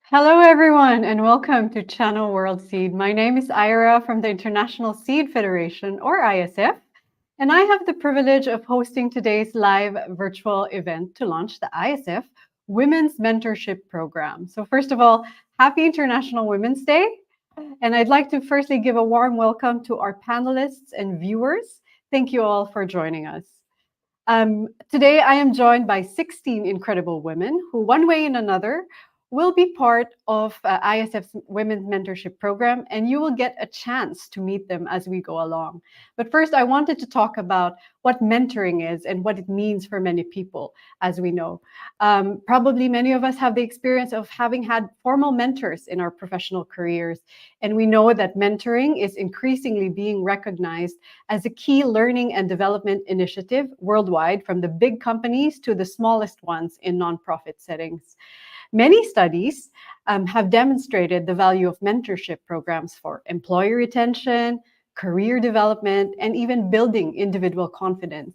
Hello, everyone, and welcome to Channel World Seed. My name is Ira from the International Seed Federation, or ISF, and I have the privilege of hosting today's live virtual event to launch the ISF Women's Mentorship Program. So first of all, happy International Women's Day. And I'd like to firstly give a warm welcome to our panelists and viewers. Thank you all for joining us. Today, I am joined by 16 incredible women who, one way and another, will be part of ISF's Women's Mentorship Program, and you will get a chance to meet them as we go along. But first, I wanted to talk about what mentoring is and what it means for many people, as we know. Probably many of us have the experience of having had formal mentors in our professional careers, and we know that mentoring is increasingly being recognized as a key learning and development initiative worldwide, from the big companies to the smallest ones in nonprofit settings. Many studies have demonstrated the value of mentorship programs for employee retention, career development, and even building individual confidence.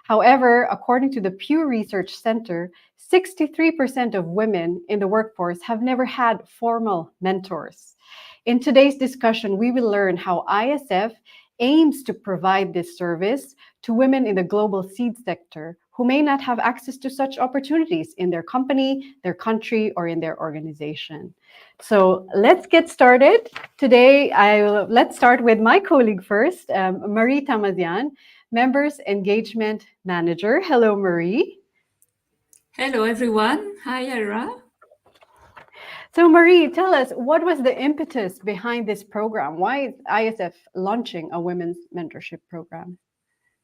However, according to the Pew Research Center, 63% of women in the workforce have never had formal mentors. In today's discussion, we will learn how ISF aims to provide this service to women in the global seed sector who may not have access to such opportunities in their company, their country, or in their organization. So let's get started. Today, let's start with my colleague first, Marie Tamazian, Members Engagement Manager. Hello, Marie. Hello, everyone. Hi, Ira. So Marie, tell us, what was the impetus behind this program? Why is ISF launching a women's mentorship program?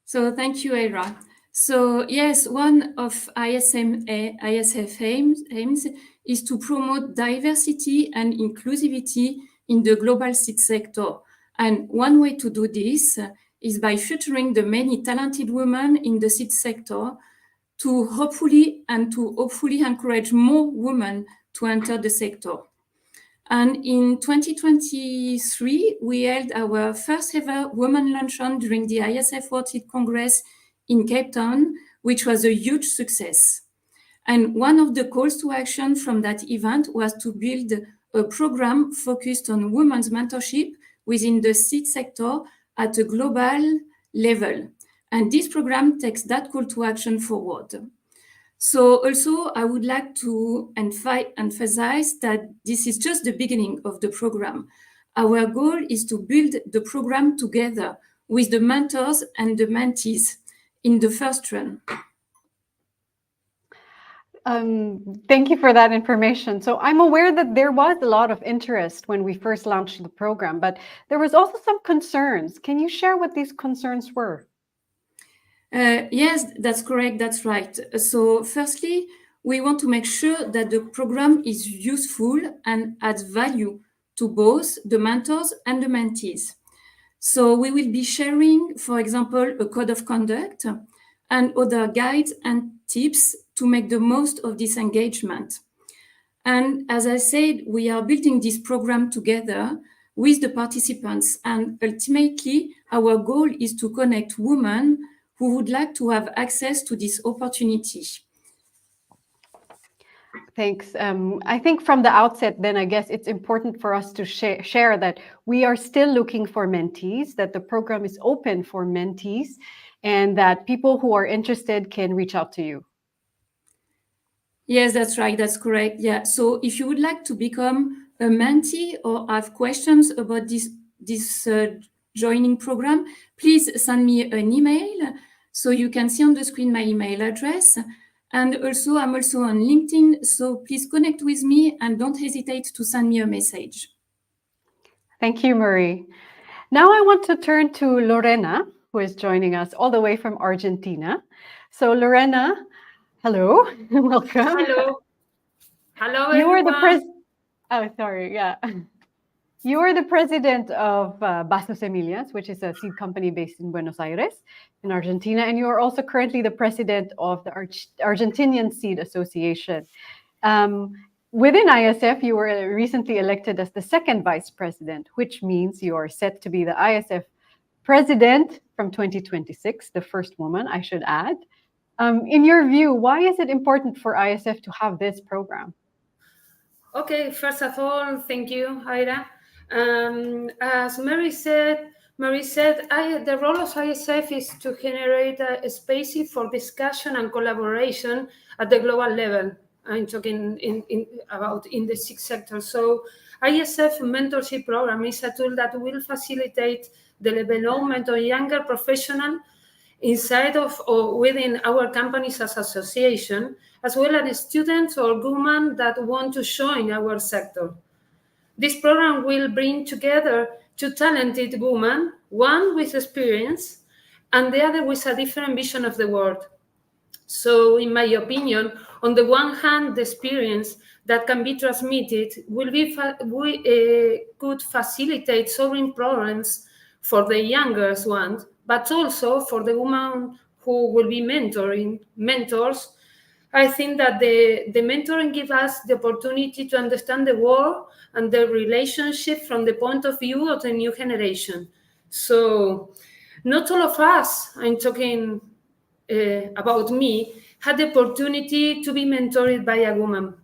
So thank you, Ira. So yes, one of ISF aims is to promote diversity and inclusivity in the global seed sector. And one way to do this is by featuring the many talented women in the seed sector to hopefully encourage more women to enter the sector. And in 2023, we held our first ever Women Luncheon during the ISF World Seed Congress in Cape Town, which was a huge success. And one of the calls to action from that event was to build a program focused on women's mentorship within the seed sector at a global level. And this program takes that call to action forward. So also, I would like to emphasize that this is just the beginning of the program. Our goal is to build the program together with the mentors and the mentees in the first run. Thank you for that information. So I'm aware that there was a lot of interest when we first launched the program, but there was also some concerns. Can you share what these concerns were? Yes, that's correct. That's right. So firstly, we want to make sure that the program is useful and adds value to both the mentors and the mentees. So we will be sharing, for example, a code of conduct and other guides and tips to make the most of this engagement. And as I said, we are building this program together with the participants. And ultimately, our goal is to connect women who would like to have access to this opportunity. Thanks. I think from the outset, then I guess it's important for us to share that we are still looking for mentees, that the program is open for mentees, and that people who are interested can reach out to you. Yes, that's right. That's correct. Yeah. So if you would like to become a mentee or have questions about this joining program, please send me an email. So you can see on the screen my email address. And also, I'm also on LinkedIn. So please connect with me and don't hesitate to send me a message. Thank you, Marie. Now I want to turn to Lorena, who is joining us all the way from Argentina. So Lorena, hello, welcome. Hello. Hello, You are the everyone. Oh, sorry, yeah. You are the president of Vaso Semillas, which is a seed company based in Buenos Aires, in Argentina, and you are also currently the president of the Argentinian Seed Association. Within ISF, you were recently elected as the second vice president, which means you are set to be the ISF president from 2026, the first woman, I should add. In your view, why is it important for ISF to have this program? Okay, first of all, thank you, Ira. As Mary said, the role of ISF is to generate a space for discussion and collaboration at the global level. I'm talking about in the SIG sector. So ISF mentorship program is a tool that will facilitate the development of younger professionals inside of or within our companies as association, as well as students or women that want to join our sector. This program will bring together two talented women, one with experience and the other with a different vision of the world. So, in my opinion, on the one hand, the experience that can be transmitted could facilitate solving problems for the younger ones, but also for the women who will be mentors. I think that the mentoring gives us the opportunity to understand the world and the relationship from the point of view of the new generation. So, not all of us, I'm talking about me, had the opportunity to be mentored by a woman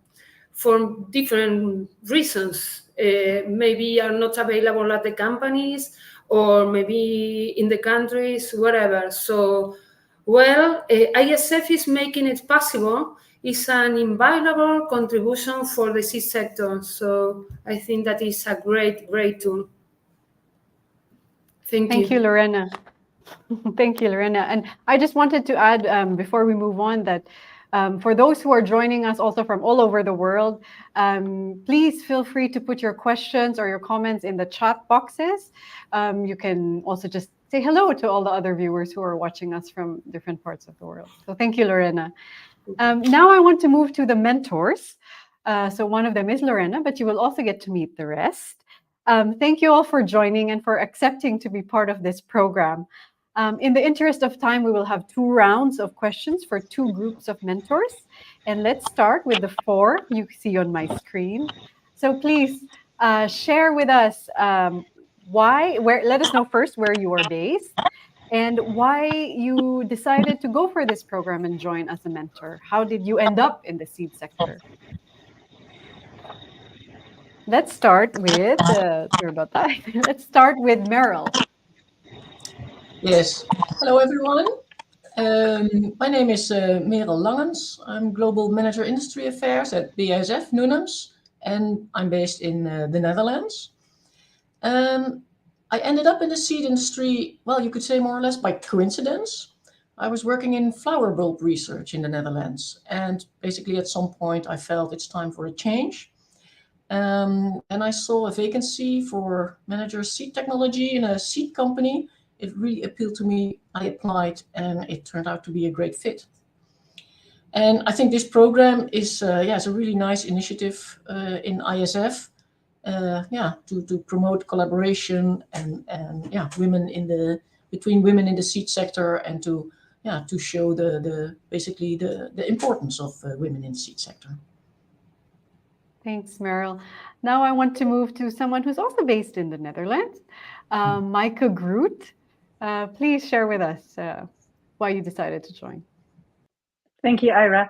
for different reasons. Maybe are not available at the companies or maybe in the countries, whatever. So, well, ISF is making it possible. It's an invaluable contribution for the seed sector. So I think that is a great tool. Thank Thank you, Lorena. Thank you, Lorena. And I just wanted to add, before we move on, that for those who are joining us also from all over the world, please feel free to put your questions or your comments in the chat boxes. You can also just say hello to all the other viewers who are watching us from different parts of the world. So thank you, Lorena. Now I want to move to the mentors. So one of them is Lorena, but you will also get to meet the rest. Thank you all for joining and for accepting to be part of this program. In the interest of time, we will have 2 rounds of questions for 2 groups of mentors. And let's start with the 4 you see on my screen. So please share with us let us know first where you are based and why you decided to go for this program and join as a mentor. How did you end up in the seed sector? Let's start with, sorry about that. Let's start with Meryl. Yes. Hello, everyone. My name is Merel Langens. I'm Global Manager Industry Affairs at ISF Noonums, and I'm based in the Netherlands. I ended up in the seed industry, well, you could say more or less by coincidence. I was working in flower bulb research in the Netherlands, and basically at some point I felt it's time for a change. And I saw a vacancy for manager seed technology in a seed company. It really appealed to me. I applied, and it turned out to be a great fit. And I think this program is a really nice initiative in ISF. To promote collaboration and between women in the seed sector, and to show the importance of women in the seed sector. Thanks, Meryl. Now I want to move to someone who's also based in the Netherlands, Maaike Groot. Please share with us why you decided to join. Thank you, Ira.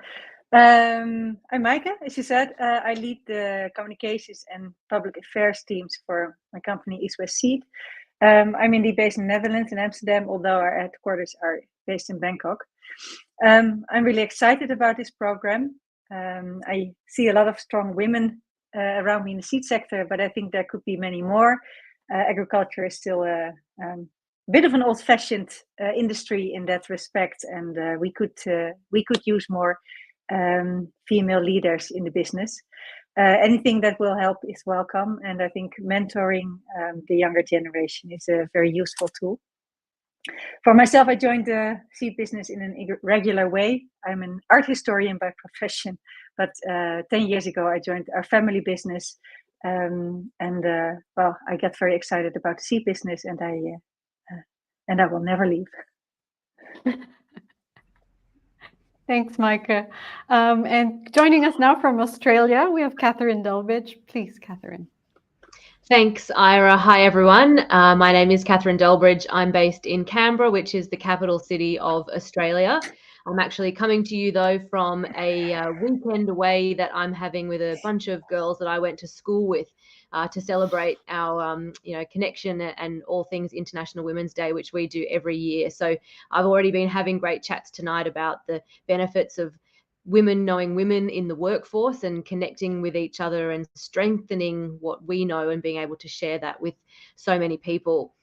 I'm Maaike, as you said. I lead the communications and public affairs teams for my company, ISF World Seed. I'm indeed based in the Netherlands, in Amsterdam, although our headquarters are based in Bangkok. I'm really excited about this program. I see a lot of strong women around me in the seed sector, but I think there could be many more. Agriculture is still a bit of an old-fashioned industry in that respect, and we could use more female leaders in the business. Anything that will help is welcome, and I think mentoring the younger generation is a very useful tool. For myself, I joined the seed business in an irregular way. I'm an art historian by profession, but 10 years ago I joined our family business, and I got very excited about the seed business, and I will never leave. Thanks, Maaike. And joining us now from Australia, we have Catherine Delbridge. Please, Catherine. Thanks, Ira. Hi, everyone. My name is Catherine Delbridge. I'm based in Canberra, which is the capital city of Australia. I'm actually coming to you, though, from a weekend away that I'm having with a bunch of girls that I went to school with to celebrate our connection and all things International Women's Day, which we do every year. So I've already been having great chats tonight about the benefits of women knowing women in the workforce and connecting with each other and strengthening what we know and being able to share that with so many people.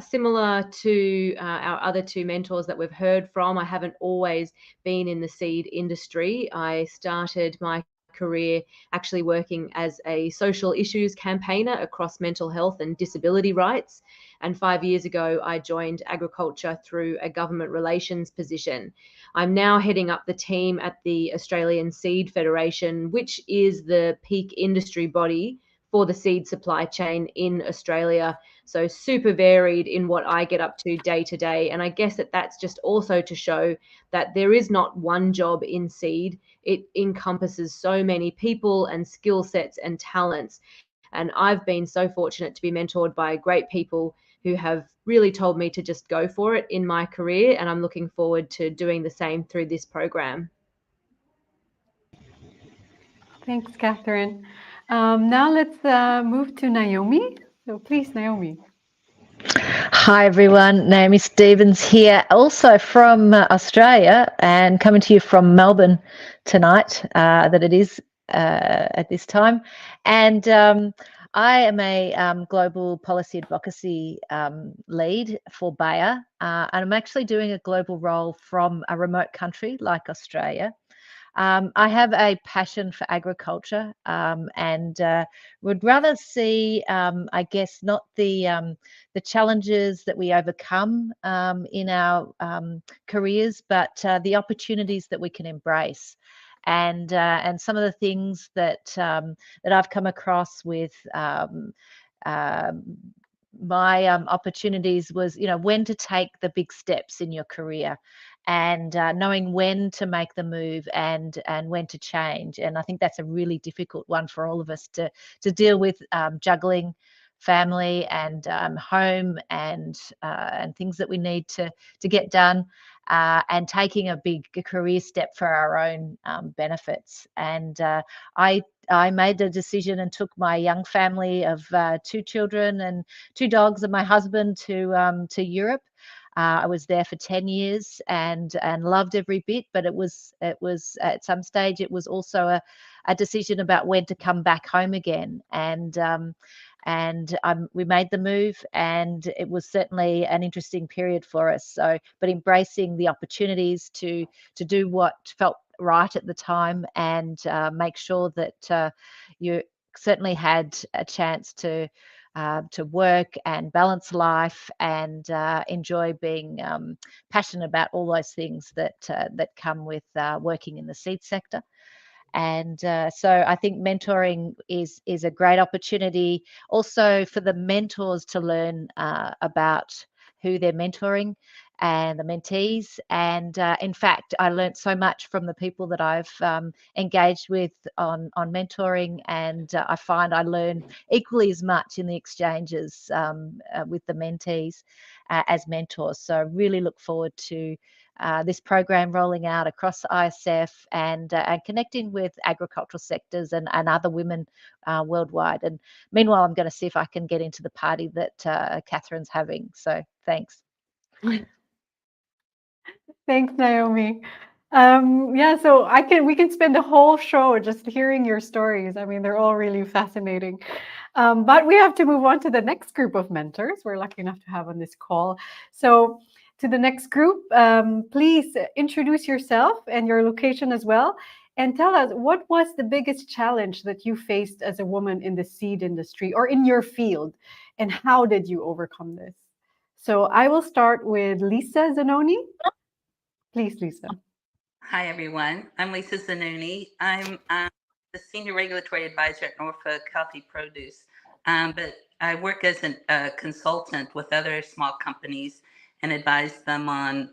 Similar to our other two mentors that we've heard from, I haven't always been in the seed industry. I started my career actually working as a social issues campaigner across mental health and disability rights. And 5 years ago, I joined agriculture through a government relations position. I'm now heading up the team at the Australian Seed Federation, which is the peak industry body for the seed supply chain in Australia. So super varied in what I get up to day. And I guess that's just also to show that there is not one job in seed. It encompasses so many people and skill sets and talents. And I've been so fortunate to be mentored by great people who have really told me to just go for it in my career. And I'm looking forward to doing the same through this program. Thanks, Catherine. Now let's move to Naomi. So please, Naomi. Hi everyone, Naomi Stevens here, also from Australia, and coming to you from Melbourne tonight, that it is at this time. And I am a global policy advocacy lead for Bayer, and I'm actually doing a global role from a remote country like Australia. I have a passion for agriculture and would rather see, I guess, not the challenges that we overcome in our careers, but the opportunities that we can embrace. And some of the things that I've come across with my opportunities was, when to take the big steps in your career, and knowing when to make the move and when to change. And I think that's a really difficult one for all of us to deal with, juggling family and home and things that we need to get done, and taking a big career step for our own benefits. And I made a decision and took my young family of 2 children and 2 dogs and my husband to Europe. I was there for 10 years and loved every bit, but it was at some stage it was also a decision about when to come back home again. And we made the move, and it was certainly an interesting period for us. So, but embracing the opportunities to do what felt right at the time, and make sure that you certainly had a chance to work and balance life and enjoy being passionate about all those things that come with working in the seed sector. And so I think mentoring is a great opportunity also for the mentors to learn about who they're mentoring and the mentees. And in fact, I learned so much from the people that I've engaged with on mentoring, and I find I learn equally as much in the exchanges with the mentees as mentors. So I really look forward to this program rolling out across ISF and connecting with agricultural sectors and other women worldwide. And meanwhile, I'm going to see if I can get into the party that Catherine's having. So thanks. Thanks, Naomi. Yeah, so we can spend a whole show just hearing your stories. I mean, they're all really fascinating. But we have to move on to the next group of mentors we're lucky enough to have on this call. So to the next group, please introduce yourself and your location as well, and tell us, what was the biggest challenge that you faced as a woman in the seed industry or in your field, and how did you overcome this? So I will start with Lisa Zanoni. Please, Lisa. Hi, everyone. I'm Lisa Zanoni. I'm the Senior Regulatory Advisor at Norfolk Healthy Produce, but I work as a consultant with other small companies and advise them on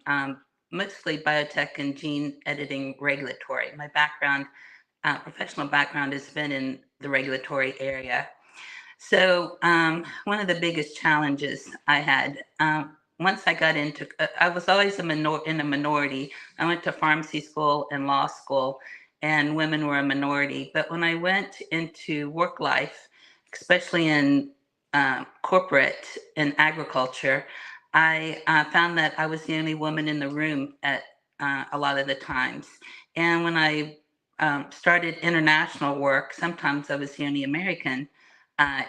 mostly biotech and gene editing regulatory. My professional background has been in the regulatory area. So one of the biggest challenges I had once I got into, I was always in a minority. I went to pharmacy school and law school, and women were a minority. But when I went into work life, especially in corporate and agriculture, I found that I was the only woman in the room at a lot of the times. And when I started international work, sometimes I was the only American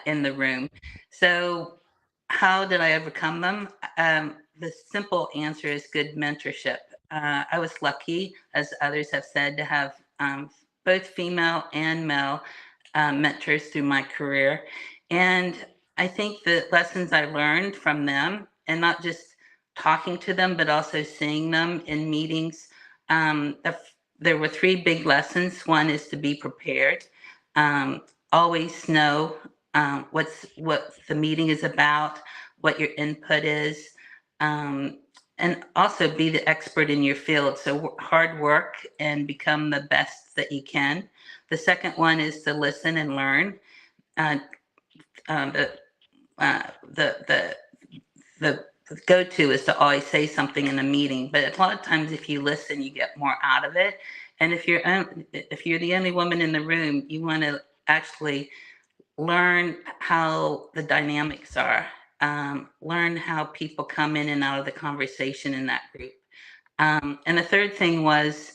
in the room. So how did I overcome them? The simple answer is good mentorship. I was lucky, as others have said, to have both female and male mentors through my career. And I think the lessons I learned from them, and not just talking to them, but also seeing them in meetings, there were three big lessons. One is to be prepared. Always know what the meeting is about, what your input is, and also be the expert in your field. So hard work and become the best that you can. The second one is to listen and learn. The go-to is to always say something in a meeting, but a lot of times if you listen, you get more out of it. And if you're the only woman in the room, you want to actually learn how the dynamics are, learn how people come in and out of the conversation in that group. And the third thing was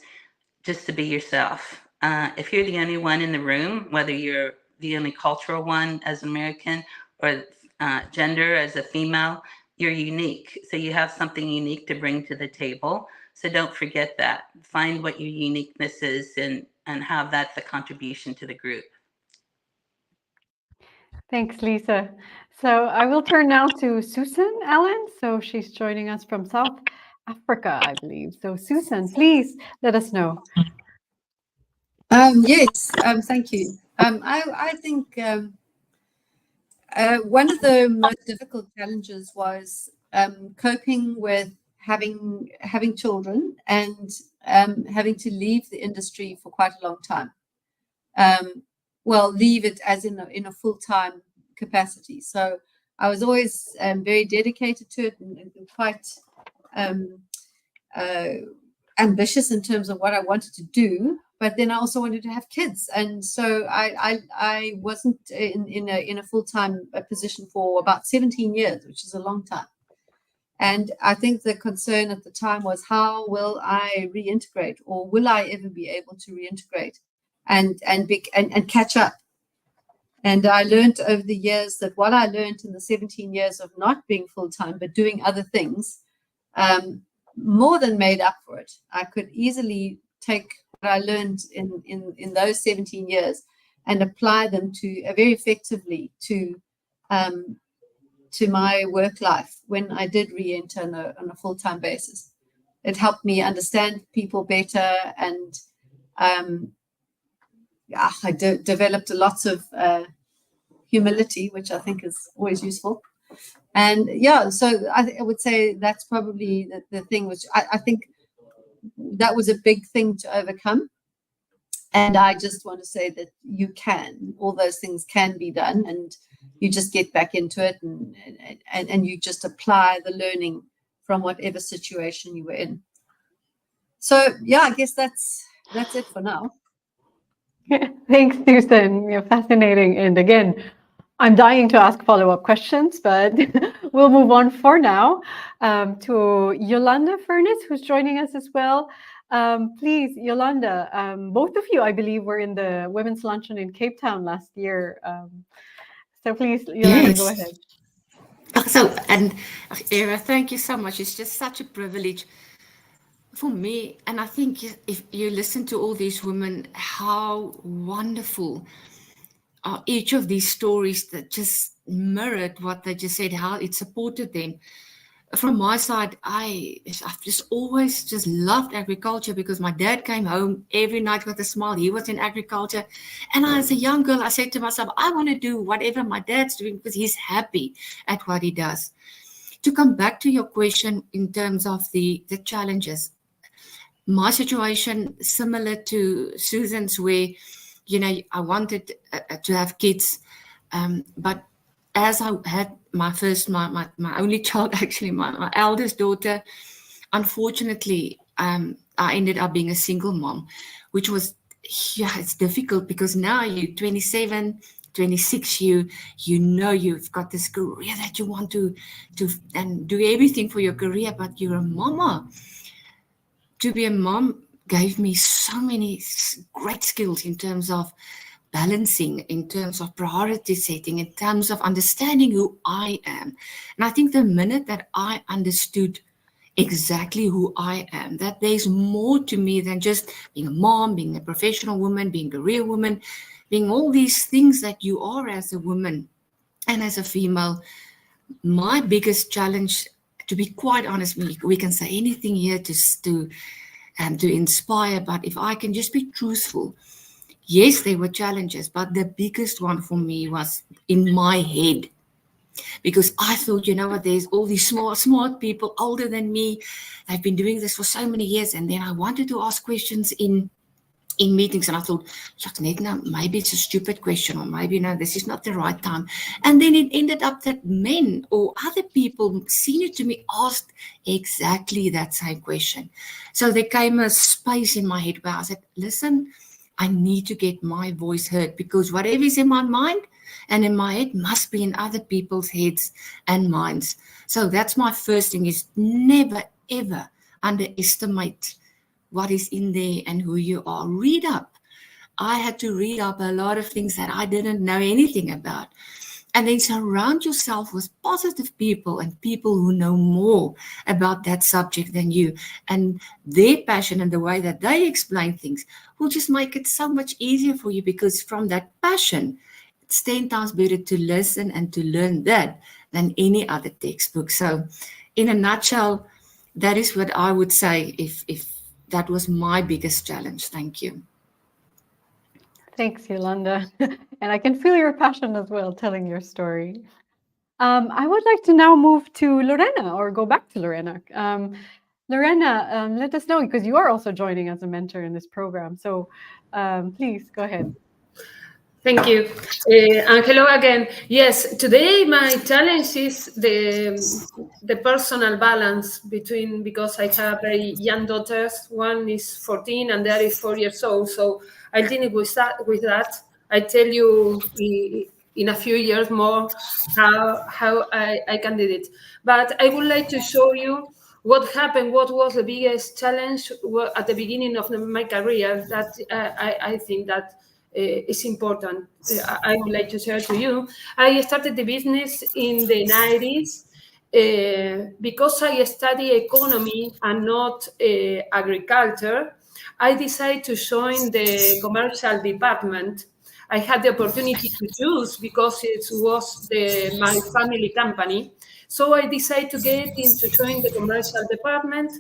just to be yourself. If you're the only one in the room, whether you're the only cultural one as an American or gender as a female, you're unique. So you have something unique to bring to the table. So don't forget that. Find what your uniqueness is and have that the contribution to the group. Thanks, Lisa. So I will turn now to Susan Allen. So she's joining us from South Africa, I believe. So Susan, please let us know. Yes, thank you. I think one of the most difficult challenges was coping with having children and having to leave the industry for quite a long time. Well, leave it as in a full-time capacity. So I was always very dedicated to it and quite ambitious in terms of what I wanted to do. But then I also wanted to have kids, and so I wasn't in a full-time position for about 17 years, which is a long time. And I think the concern at the time was, how will I reintegrate, or will I ever be able to reintegrate and catch up? And I learned over the years that what I learned in the 17 years of not being full-time but doing other things more than made up for it. I could easily take what I learned in those 17 years and apply them very effectively to my work life when I did re-enter on a full-time basis. It helped me understand people better, and I developed lots of humility, which I think is always useful. And yeah, so I would say that's probably the thing, which I think that was a big thing to overcome. And I just want to say that all those things can be done, and you just get back into it and you just apply the learning from whatever situation you were in. So yeah, I guess that's it for now. Thanks, Susan. You're fascinating. And again, I'm dying to ask follow-up questions, but we'll move on for now to Yolanda Furness, who's joining us as well. Please, Yolanda, both of you, I believe, were in the Women's Luncheon in Cape Town last year. So please, Yolanda, Yes. go ahead. So, and Era, thank you so much. It's just such a privilege for me. And I think if you listen to all these women, how wonderful are each of these stories that just mirrored what they just said, how it supported them. From my side, I've just always just loved agriculture, because my dad came home every night with a smile. He was in agriculture. And as a young girl, I said to myself, I want to do whatever my dad's doing, because he's happy at what he does. To come back to your question in terms of the challenges, my situation similar to Susan's, where, I wanted to have kids, but as I had my only child, actually, my eldest daughter, unfortunately, I ended up being a single mom, which was, it's difficult because now you're 27, 26, you know you've got this career that you want to and do everything for your career, but you're a mama. To be a mom gave me so many great skills in terms of balancing, in terms of priority setting, in terms of understanding who I am. And I think the minute that I understood exactly who I am, that there's more to me than just being a mom, being a professional woman, being a career woman, being all these things that you are as a woman and as a female. My biggest challenge, to be quite honest, we can say anything here to inspire, but if I can just be truthful, yes, there were challenges, but the biggest one for me was in my head. Because I thought, you know what, there's all these smart people older than me. They've been doing this for so many years. And then I wanted to ask questions in meetings. And I thought, now, maybe it's a stupid question, or maybe, no, this is not the right time. And then it ended up that men or other people senior to me asked exactly that same question. So there came a space in my head where I said, listen, I need to get my voice heard, because whatever is in my mind and in my head must be in other people's heads and minds. So that's my first thing, is never, ever underestimate what is in there and who you are. Read up. I had to read up a lot of things that I didn't know anything about. And then surround yourself with positive people and people who know more about that subject than you. And their passion and the way that they explain things will just make it so much easier for you, because from that passion, it's 10 times better to listen and to learn that than any other textbook. So in a nutshell, that is what I would say if that was my biggest challenge. Thank you. Thanks, Yolanda. And I can feel your passion as well, telling your story. I would like to now move to Lorena, or go back to Lorena. Lorena, let us know, because you are also joining as a mentor in this program. So please go ahead. Thank you. And hello again. Yes, today my challenge is the personal balance between, because I have very young daughters. One is 14 and the other is 4 years old. So I'll deal with that. I tell you in a few years more how I can do it. But I would like to show you what happened, what was the biggest challenge at the beginning of my career that I think that is important. I would like to share to you. I started the business in the 90s because I study economy and not agriculture. I decided to join the commercial department. I had the opportunity to choose because it was my family company. So I decided to join the commercial department.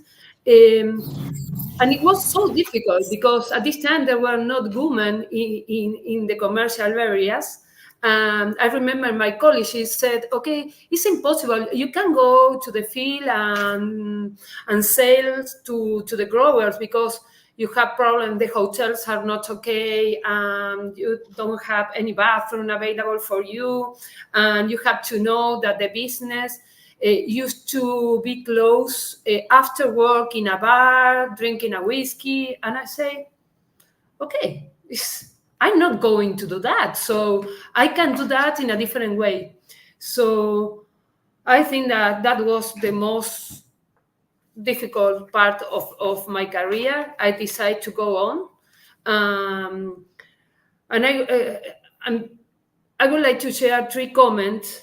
And it was so difficult because at this time there were not women in the commercial areas. I remember my colleague, she said, okay, it's impossible. You can go to the field and sell to the growers because you have problems, the hotels are not okay, you don't have any bathroom available for you, and you have to know that the business used to be closed after work in a bar, drinking a whiskey. And I say, okay, I'm not going to do that. So I can do that in a different way. So I think that was the most difficult part of my career. I decided to go on. And I would like to share 3 comments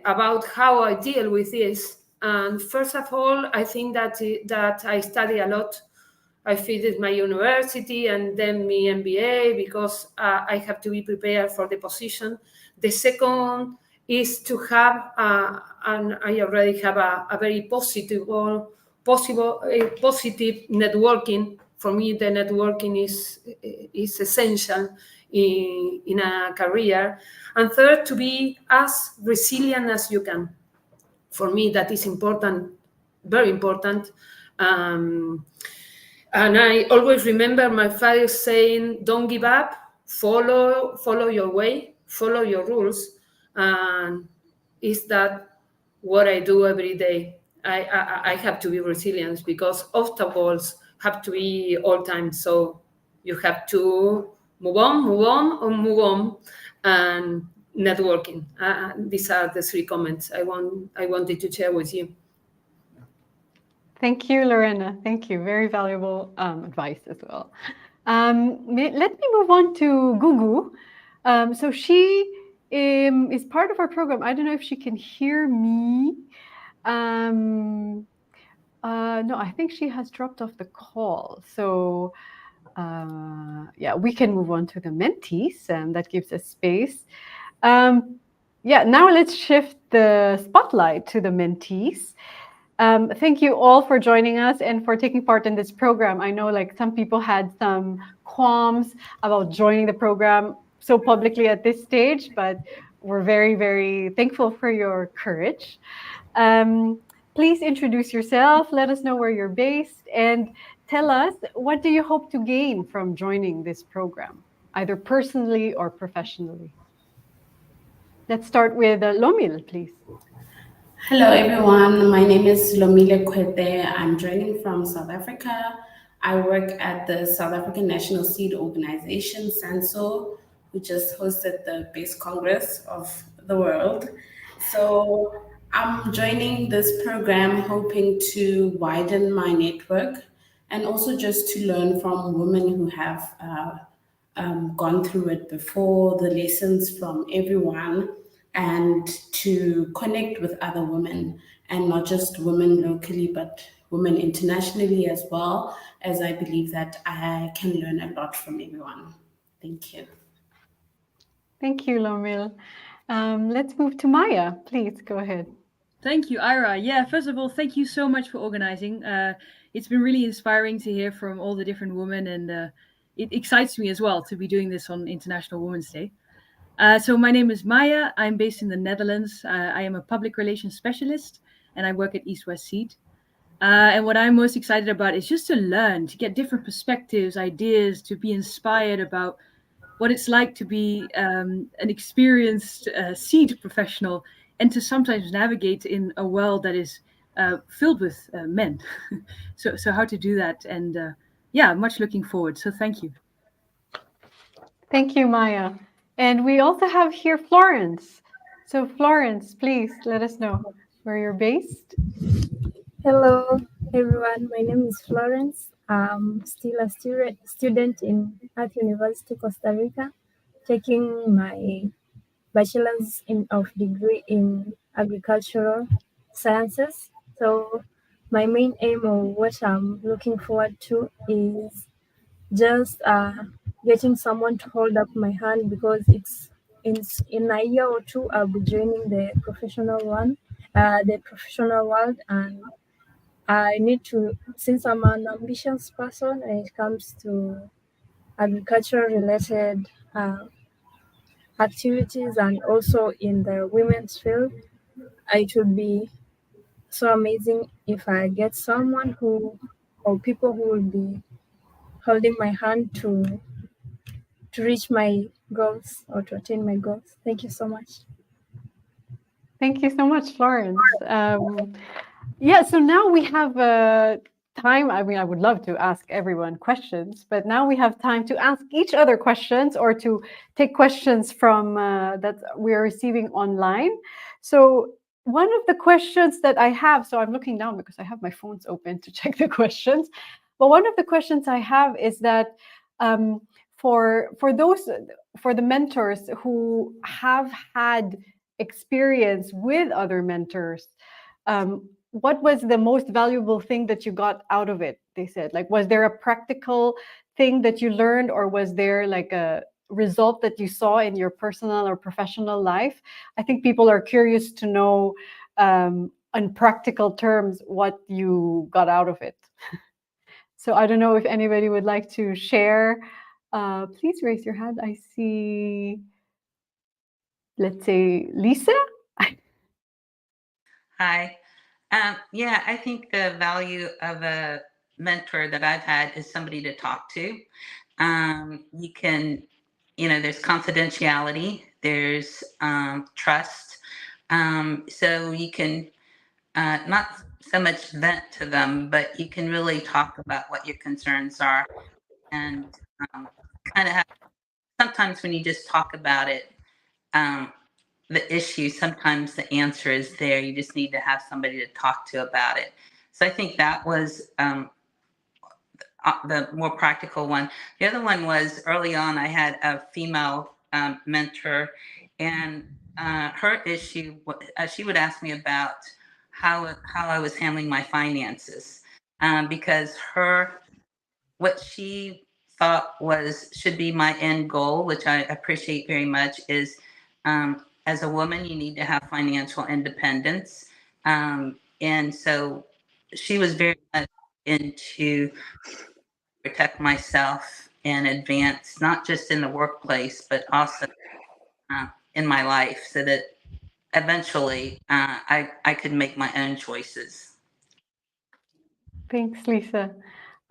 about how I deal with this. And first of all, I think that I study a lot. I finished my university and then my MBA because I have to be prepared for the position. The second is to have, and I already have a very positive networking. For me, the networking is essential in a career. And third, to be as resilient as you can. For me, that is important, very important. And I always remember my father saying, don't give up, follow your way, follow your rules. And is that what I do every day? I have to be resilient because obstacles have to be all time. So you have to move on, and networking. These are the 3 comments I wanted to share with you. Thank you, Lorena. Thank you. Very valuable advice as well. Let me move on to Gugu. So she is part of our program. I don't know if she can hear me. No, I think she has dropped off the call. So yeah, we can move on to the mentees, and that gives us space. Yeah, now let's shift the spotlight to the mentees. Thank you all for joining us and for taking part in this program. I know like some people had some qualms about joining the program so publicly at this stage, but we're very, very thankful for your courage. Please introduce yourself, let us know where you're based, and tell us, what do you hope to gain from joining this program, either personally or professionally? Let's start with Lomil, please. Hello everyone, my name is Lomile Kwete. I'm joining from South Africa. I work at the South African National Seed Organization, SANSO, who just hosted the best congress of the world. So I'm joining this program hoping to widen my network and also just to learn from women who have gone through it before, the lessons from everyone, and to connect with other women, and not just women locally, but women internationally as well, as I believe that I can learn a lot from everyone. Thank you. Thank you, Lomil. Let's move to Maya. Please go ahead. Thank you, Ira. Yeah, first of all, thank you so much for organizing. It's been really inspiring to hear from all the different women, and it excites me as well to be doing this on International Women's Day. So my name is Maya. I'm based in the Netherlands. I am a public relations specialist, and I work at ISF Seed. And what I'm most excited about is just to learn, to get different perspectives, ideas, to be inspired about what it's like to be an experienced seed professional, and to sometimes navigate in a world that is filled with men. So how to do that, and yeah, much looking forward. So thank you. Thank you, Maya. And we also have here Florence. So Florence, please let us know where you're based. Hello, everyone. My name is Florence. I'm still a student in Earth University, Costa Rica, taking my bachelor's of degree in agricultural sciences. So my main aim of what I'm looking forward to is just getting someone to hold up my hand, because it's in a year or two I'll be joining the professional world, and I need to, since I'm an ambitious person when it comes to agriculture related activities, and also in the women's field, it would be so amazing if I get someone or people who will be holding my hand to reach my goals or to attain my goals. Thank you so much. Thank you so much, Florence. Yeah, so now we have time. I mean, I would love to ask everyone questions, but now we have time to ask each other questions, or to take questions from that we're receiving online. So one of the questions that I have, so I'm looking down because I have my phones open to check the questions, but one of the questions I have is that for the mentors who have had experience with other mentors, what was the most valuable thing that you got out of it? They said, like, was there a practical thing that you learned, or was there like a result that you saw in your personal or professional life? I think people are curious to know, on practical terms, what you got out of it. So I don't know if anybody would like to share. Please raise your hand. I see, let's say, Lisa. Hi. Yeah, I think the value of a mentor that I've had is somebody to talk to. You can, there's confidentiality. There's trust. So you can not so much vent to them, but you can really talk about what your concerns are, and kind of have, sometimes when you just talk about it, the issue, sometimes the answer is there. You just need to have somebody to talk to about it. So I think that was the more practical one. The other one was early on, I had a female mentor, and her issue, she would ask me about how I was handling my finances, because what she thought should be my end goal, which I appreciate very much, is as a woman, you need to have financial independence. And so she was very much into protect myself and advance, not just in the workplace, but also in my life, so that eventually I could make my own choices. Thanks, Lisa.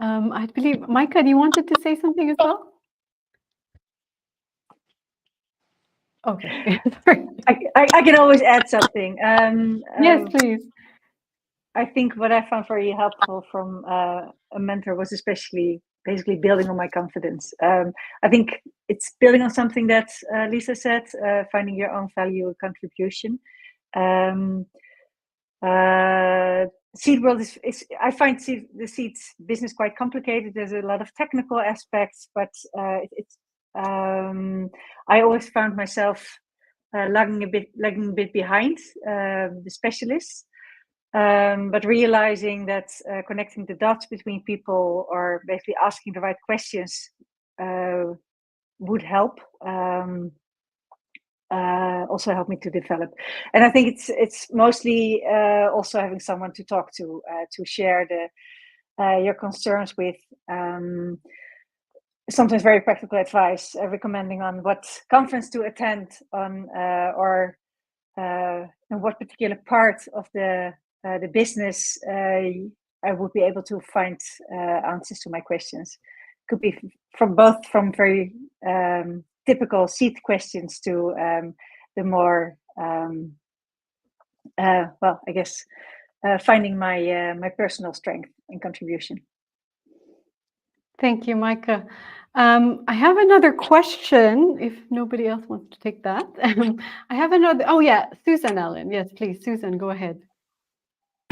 I believe, Micah, do you wanted to say something as well? Okay, sorry. I can always add something. Yes, please. I think what I found very helpful from a mentor was especially basically building on my confidence. I think it's building on something that Lisa said, finding your own value and contribution. Seed World is I find the seeds business quite complicated. There's a lot of technical aspects, but I always found myself lagging a bit behind the specialists. But realizing that connecting the dots between people or basically asking the right questions would help. Also helped me to develop, and I think it's mostly also having someone to talk to share your concerns with. Sometimes very practical advice, recommending on what conference to attend on, or in what particular part of the business I would be able to find answers to my questions. Could be from very typical seed questions to the more well, I guess finding my personal strength and contribution. Thank you, Micah. I have another question, if nobody else wants to take that. I have another, oh yeah, Susan Allen. Yes, please, Susan, go ahead.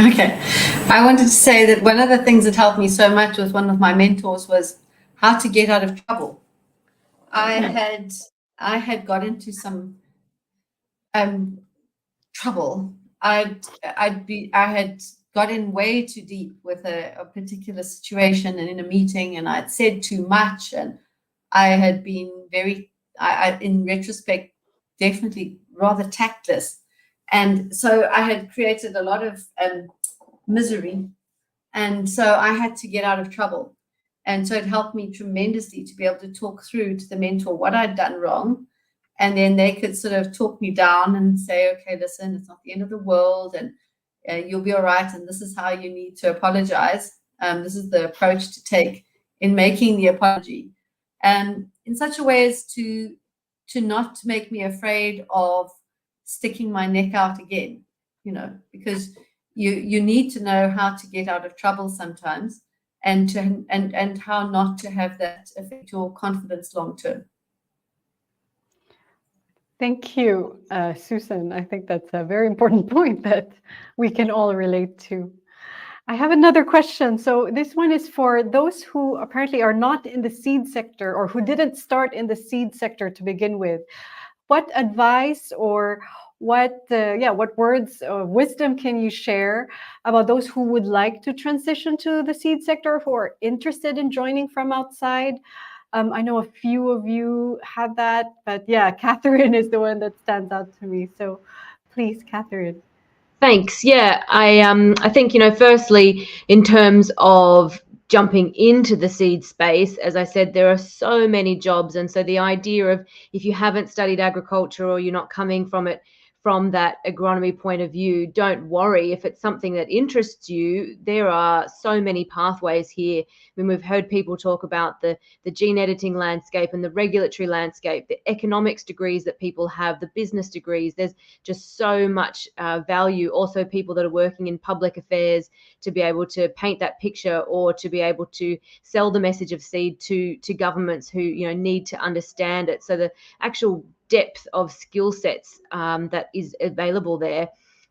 Okay. I wanted to say that one of the things that helped me so much with one of my mentors was how to get out of trouble. I had got into some trouble. I had got in way too deep with a particular situation and in a meeting, and I'd said too much, and I had been in retrospect, definitely rather tactless. And so I had created a lot of misery. And so I had to get out of trouble. And so it helped me tremendously to be able to talk through to the mentor what I'd done wrong. And then they could sort of talk me down and say, okay, listen, it's not the end of the world, and you'll be all right. And this is how you need to apologize. This is the approach to take in making the apology. And in such a way as to not make me afraid of sticking my neck out again, because you need to know how to get out of trouble sometimes, and how not to have that affect your confidence long term. Thank you, Susan. I think that's a very important point that we can all relate to. I have another question. So this one is for those who apparently are not in the seed sector, or who didn't start in the seed sector to begin with. What advice or what words of wisdom can you share about those who would like to transition to the seed sector, who are interested in joining from outside? I know a few of you have that, but yeah, Catherine is the one that stands out to me. So please, Catherine. Thanks. Yeah, I think, firstly, in terms of jumping into the seed space, as I said, there are so many jobs. And so the idea of, if you haven't studied agriculture or you're not coming from it from that agronomy point of view, don't worry. If it's something that interests you, there are so many pathways here. I mean, we've heard people talk about the gene editing landscape and the regulatory landscape, the economics degrees that people have, the business degrees. There's just so much value. Also, people that are working in public affairs to be able to paint that picture, or to be able to sell the message of seed to governments who need to understand it. So the actual depth of skill sets that is available there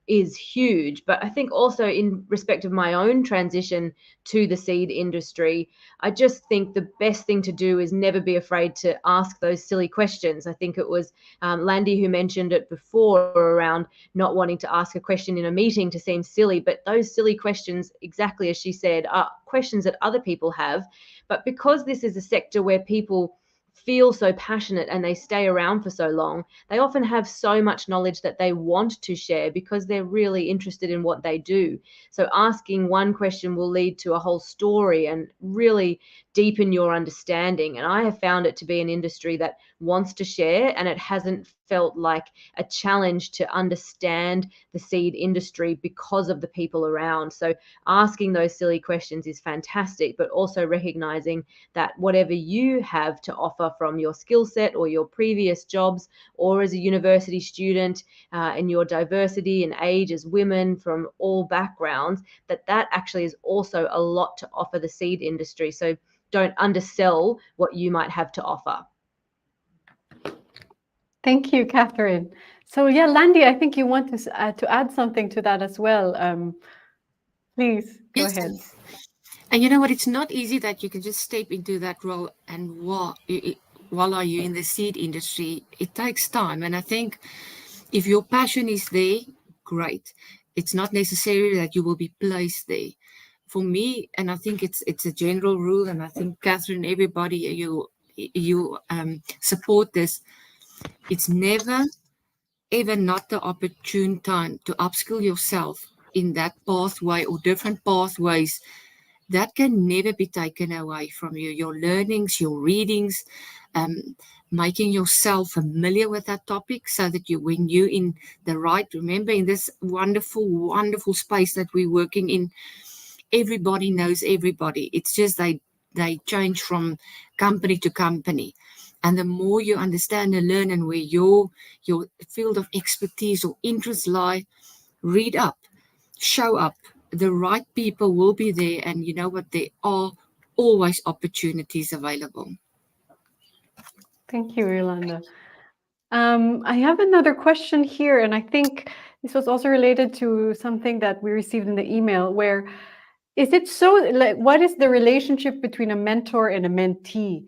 is huge. But I think also in respect of my own transition to the seed industry, I just think the best thing to do is never be afraid to ask those silly questions. I think it was Landy who mentioned it before around not wanting to ask a question in a meeting to seem silly, but those silly questions, exactly as she said, are questions that other people have. But because this is a sector where people feel so passionate and they stay around for so long, they often have so much knowledge that they want to share because they're really interested in what they do. So asking one question will lead to a whole story and really deepen your understanding. And I have found it to be an industry that wants to share, and it hasn't felt like a challenge to understand the seed industry because of the people around. So asking those silly questions is fantastic, but also recognizing that whatever you have to offer from your skill set or your previous jobs, or as a university student, and your diversity and age as women from all backgrounds, that actually is also a lot to offer the seed industry. So don't undersell what you might have to offer. Thank you, Catherine. So yeah, Landy, I think you want to add something to that as well. Please go ahead. And you know what? It's not easy that you can just step into that role and while you in the seed industry. It takes time. And I think if your passion is there, great. It's not necessary that you will be placed there. For me, and I think it's a general rule, and I think Catherine, everybody, you support this. It's never, ever not the opportune time to upskill yourself in that pathway or different pathways. That can never be taken away from you. Your learnings, your readings, making yourself familiar with that topic so that when you're in the right, remember in this wonderful, wonderful space that we're working in, everybody knows everybody. It's just they change from company to company. And the more you understand and learn and where your field of expertise or interests lie, read up, show up. The right people will be there, and you know what? There are always opportunities available. Thank you, Yolanda. I have another question here, and I think this was also related to something that we received in the email, where is it so, like, what is the relationship between a mentor and a mentee?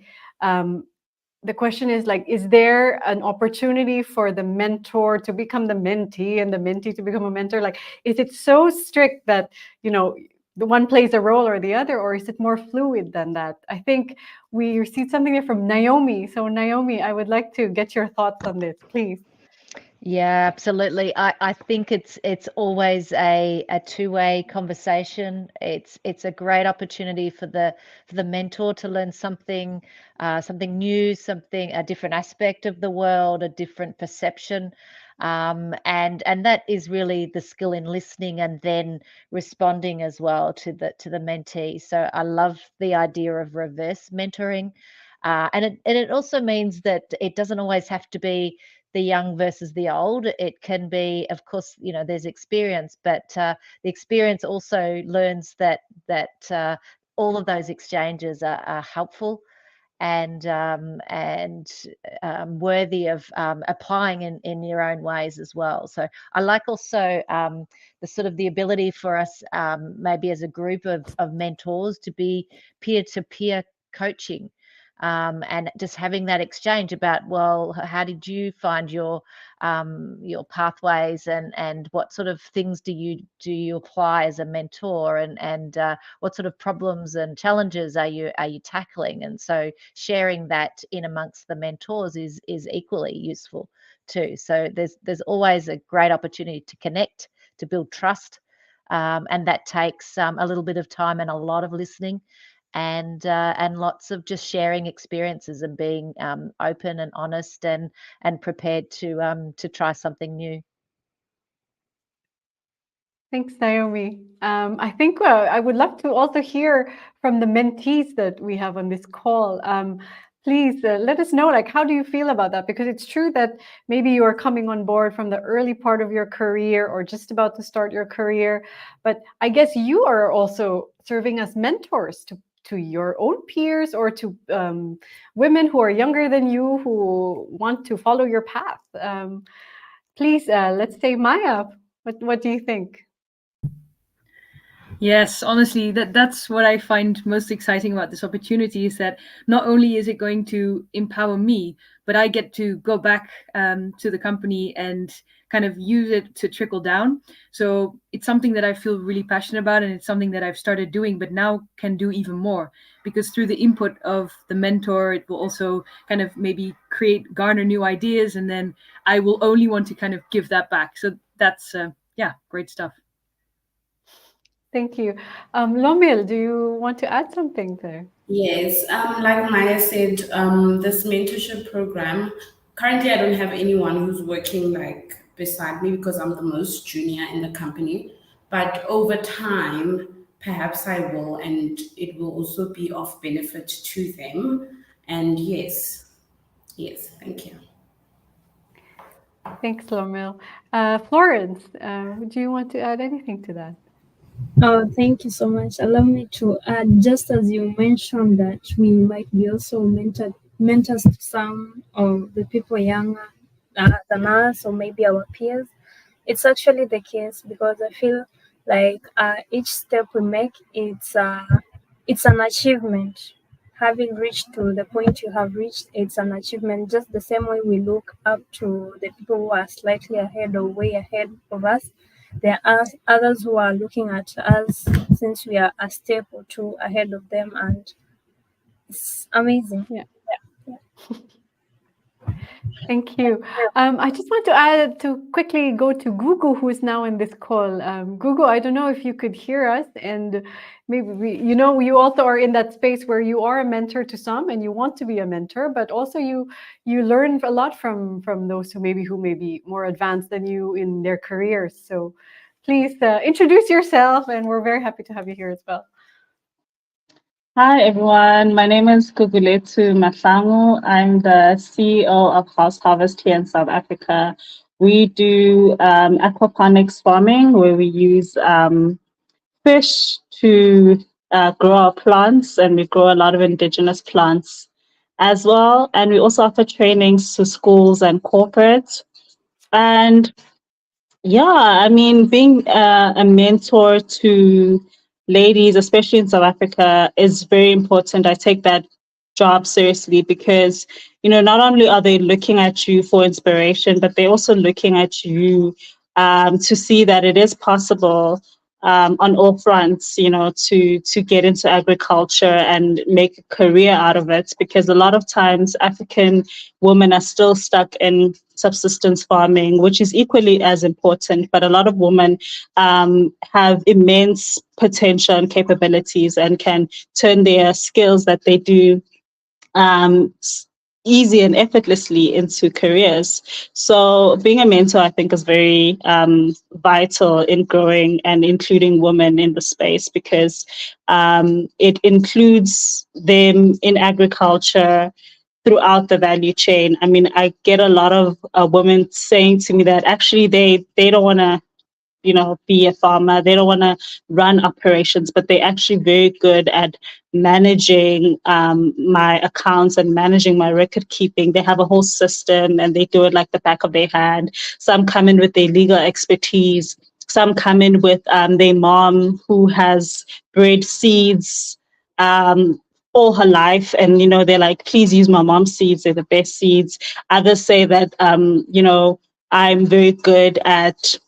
The question is, like, is there an opportunity for the mentor to become the mentee and the mentee to become a mentor? Like, is it so strict that, the one plays a role or the other, or is it more fluid than that? I think we received something there from Naomi. So Naomi, I would like to get your thoughts on this, please. Yeah, absolutely. I think it's always a two-way conversation. It's a great opportunity for the mentor to learn something new, a different aspect of the world, a different perception. And that is really the skill in listening and then responding as well to the mentee. So I love the idea of reverse mentoring. And it also means that it doesn't always have to be the young versus the old. It can be, of course, there's experience, but the experience also learns that all of those exchanges are helpful and worthy of applying in your own ways as well. So I like also the sort of the ability for us, maybe as a group of mentors, to be peer-to-peer coaching. And just having that exchange about, well, how did you find your pathways, and what sort of things do you apply as a mentor, and what sort of problems and challenges are you tackling? And so sharing that in amongst the mentors is equally useful too. So there's always a great opportunity to connect, to build trust, and that takes a little bit of time and a lot of listening. And lots of just sharing experiences and being open and honest and prepared to try something new. Thanks, Naomi. I think I would love to also hear from the mentees that we have on this call. Please let us know, like, how do you feel about that? Because it's true that maybe you are coming on board from the early part of your career or just about to start your career, but I guess you are also serving as mentors to your own peers or to women who are younger than you who want to follow your path. Please, let's say Maya, what do you think? Yes, honestly, that's what I find most exciting about this opportunity is that not only is it going to empower me, but I get to go back to the company and kind of use it to trickle down. So it's something that I feel really passionate about, and it's something that I've started doing, but now can do even more because through the input of the mentor, it will also kind of maybe garner new ideas, and then I will only want to kind of give that back. So that's great stuff. Thank you. Lomil, do you want to add something there? Yes, like Maya said, this mentorship program, currently I don't have anyone who's working like beside me because I'm the most junior in the company. But over time, perhaps I will, and it will also be of benefit to them. And yes, thank you. Thanks, Lomil. Florence, do you want to add anything to that? Oh, thank you so much. Allow me to add, just as you mentioned that we might be also mentors to some of the people younger than us or maybe our peers. It's actually the case because I feel like each step we make, it's an achievement. Having reached to the point you have reached, it's an achievement. Just the same way we look up to the people who are slightly ahead or way ahead of us, there are others who are looking at us since we are a step or two ahead of them, and it's amazing. Yeah. Thank you. I just want to add to quickly go to Gugu, who is now in this call. Gugu, I don't know if you could hear us, and maybe you also are in that space where you are a mentor to some, and you want to be a mentor, but also you learn a lot from those who may be more advanced than you in their careers. So please introduce yourself, and we're very happy to have you here as well. Hi everyone, my name is Guguletu Masangu. I'm the CEO of House Harvest here in South Africa. We do aquaponics farming where we use fish to grow our plants, and we grow a lot of indigenous plants as well. And we also offer trainings to schools and corporates. And yeah, I mean, being a mentor to ladies, especially in South Africa, is very important. I take that job seriously because, not only are they looking at you for inspiration, but they're also looking at you to see that it is possible on all fronts, to get into agriculture and make a career out of it. Because a lot of times African women are still stuck in subsistence farming, which is equally as important. But a lot of women have immense potential and capabilities and can turn their skills that they do easy and effortlessly into careers. So being a mentor, I think, is very vital in growing and including women in the space because it includes them in agriculture throughout the value chain. I mean, I get a lot of women saying to me that actually they don't want to be a farmer. They don't want to run operations, but they're actually very good at managing my accounts and managing my record keeping. They have a whole system and they do it like the back of their hand. Some come in with their legal expertise. Some come in with their mom who has bred seeds all her life. And, they're like, please use my mom's seeds. They're the best seeds. Others say that, I'm very good at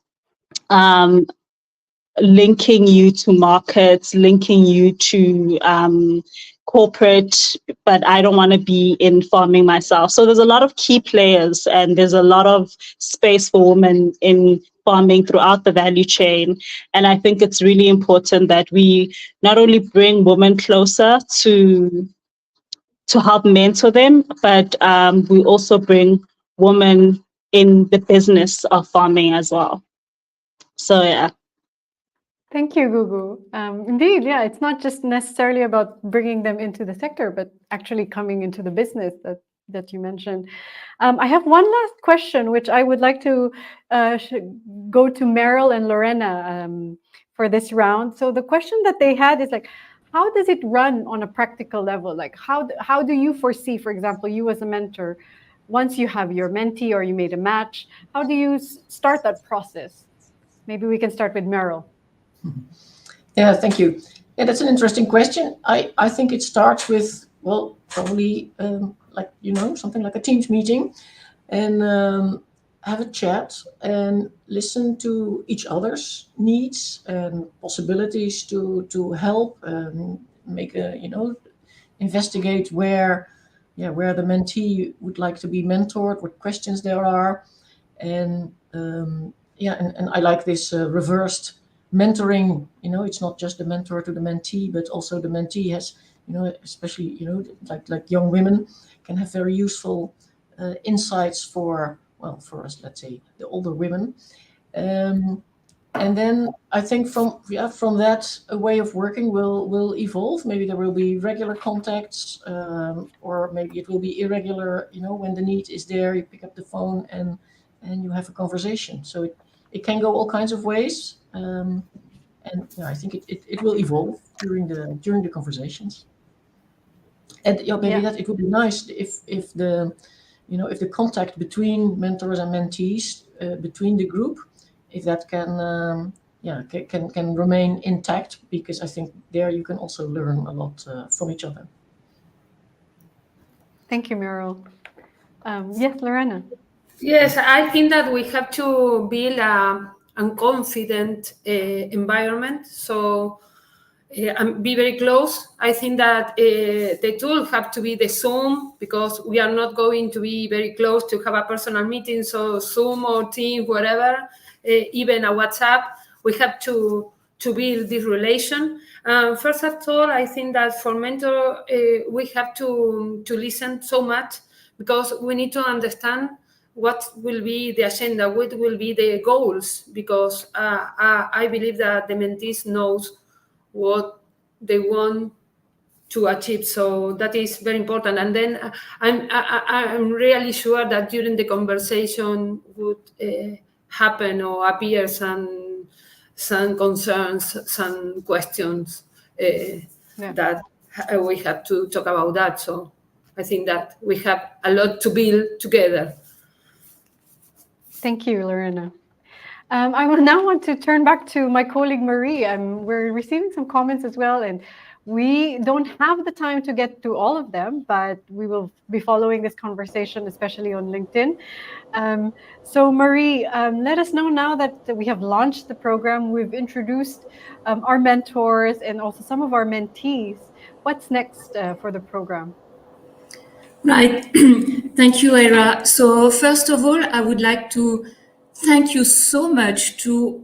linking you to markets, linking you to corporate, but I don't want to be in farming myself. So there's a lot of key players and there's a lot of space for women in farming throughout the value chain. And I think it's really important that we not only bring women closer to help mentor them, but we also bring women in the business of farming as well. So yeah. Thank you, Gugu. Indeed, yeah, it's not just necessarily about bringing them into the sector, but actually coming into the business that you mentioned. I have one last question, which I would like to go to Meryl and Lorena for this round. So the question that they had is like, how does it run on a practical level? Like, how do you foresee, for example, you as a mentor, once you have your mentee or you made a match, how do you start that process? Maybe we can start with Meryl. Yeah, thank you. Yeah, that's an interesting question. I think it starts with, well, probably like, something like a Teams meeting, and have a chat and listen to each other's needs and possibilities to help, make a, investigate where the mentee would like to be mentored, what questions there are, and and I like this reversed mentoring. It's not just the mentor to the mentee, but also the mentee has, especially like young women can have very useful insights for us, let's say the older women. And then I think from that, a way of working will evolve. Maybe there will be regular contacts, or maybe it will be irregular. When the need is there, you pick up the phone and you have a conversation. So it can go all kinds of ways, and I think it will evolve during the conversations. And maybe that it would be nice if the contact between mentors and mentees, between the group, if that can remain intact, because I think there you can also learn a lot from each other. Thank you, Meryl. Yes, Lorena. Yes, I think that we have to build a confident environment. So and be very close. I think that the tool have to be the Zoom, because we are not going to be very close to have a personal meeting. So Zoom or Teams, whatever, even a WhatsApp, we have to build this relation. First of all, I think that for mentor, we have to listen so much, because we need to understand what will be the agenda, what will be the goals, because I believe that the mentees knows what they want to achieve. So that is very important. And then I'm really sure that during the conversation would happen or appear some concerns, some questions that we have to talk about that. So I think that we have a lot to build together. Thank you, Lorena. I will now want to turn back to my colleague Marie. We're receiving some comments as well, and we don't have the time to get to all of them, but we will be following this conversation, especially on LinkedIn. So Marie, let us know now that we have launched the program, we've introduced our mentors and also some of our mentees. What's next for the program? Right. Thank you, Ira. So first of all, I would like to thank you so much to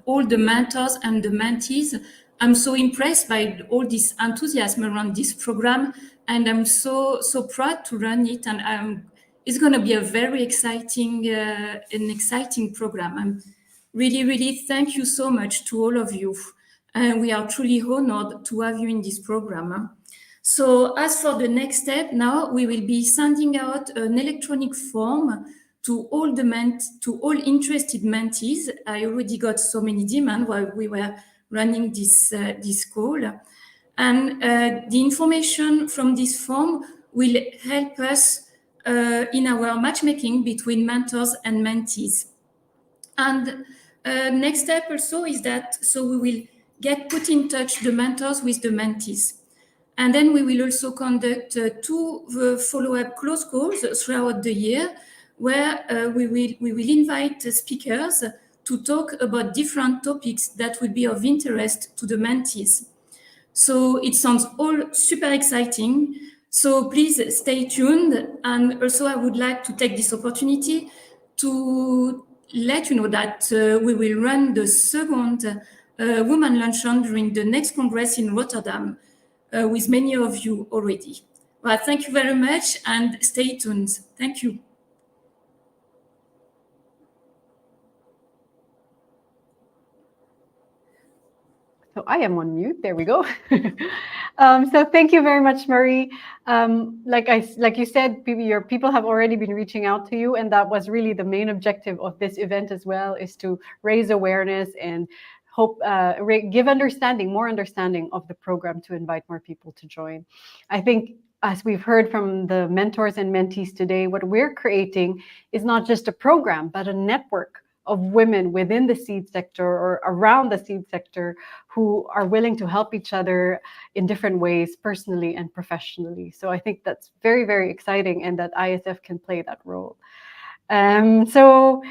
all the mentors and the mentees. I'm so impressed by all this enthusiasm around this program, and I'm so proud to run it. And it's going to be a very exciting program. I'm really thank you so much to all of you, and we are truly honored to have you in this program. So as for the next step, now we will be sending out an electronic form to all interested mentees. I already got so many demands while we were running this call, and the information from this form will help us in our matchmaking between mentors and mentees. And next step also is that we will put in touch the mentors with the mentees. And then we will also conduct 2 follow-up close calls throughout the year, where we will invite speakers to talk about different topics that would be of interest to the mentees. So it sounds all super exciting. So please stay tuned. And also I would like to take this opportunity to let you know that we will run the second Women Luncheon during the next Congress in Rotterdam, with many of you already. Well, thank you very much and stay tuned. Thank you. So I am on mute. There we go. So thank you very much, Marie. Like you said, your people have already been reaching out to you, and that was really the main objective of this event as well, is to raise awareness and hope give more understanding of the program to invite more people to join. I think, as we've heard from the mentors and mentees today, what we're creating is not just a program, but a network of women within the seed sector or around the seed sector who are willing to help each other in different ways, personally and professionally. So I think that's very, very exciting, and that ISF can play that role. So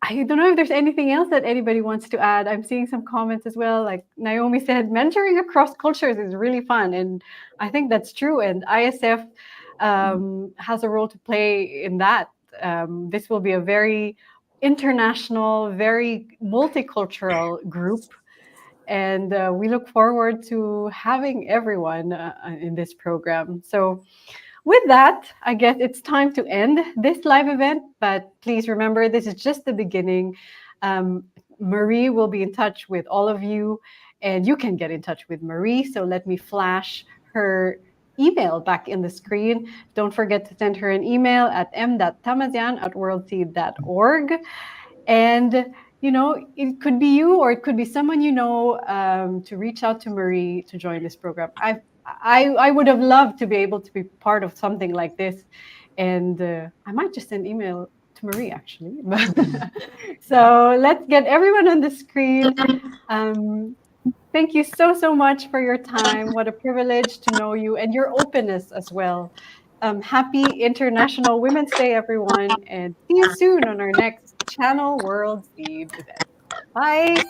I don't know if there's anything else that anybody wants to add. I'm seeing some comments as well. Like Naomi said, mentoring across cultures is really fun. And I think that's true. And ISF has a role to play in that. This will be a very international, very multicultural group. And we look forward to having everyone in this program. So with that, I guess it's time to end this live event, but please remember, this is just the beginning. Marie will be in touch with all of you, and you can get in touch with Marie. So let me flash her email back in the screen. Don't forget to send her an email at m.tamazian@worldseed.org. And it could be you, or it could be someone you know, to reach out to Marie to join this program. I would have loved to be able to be part of something like this, and I might just send email to Marie, actually. So let's get everyone on the screen. Thank you so much for your time. What a privilege to know you, and your openness as well. Happy International Women's Day, everyone, and see you soon on our next Channel World Seed event. Bye.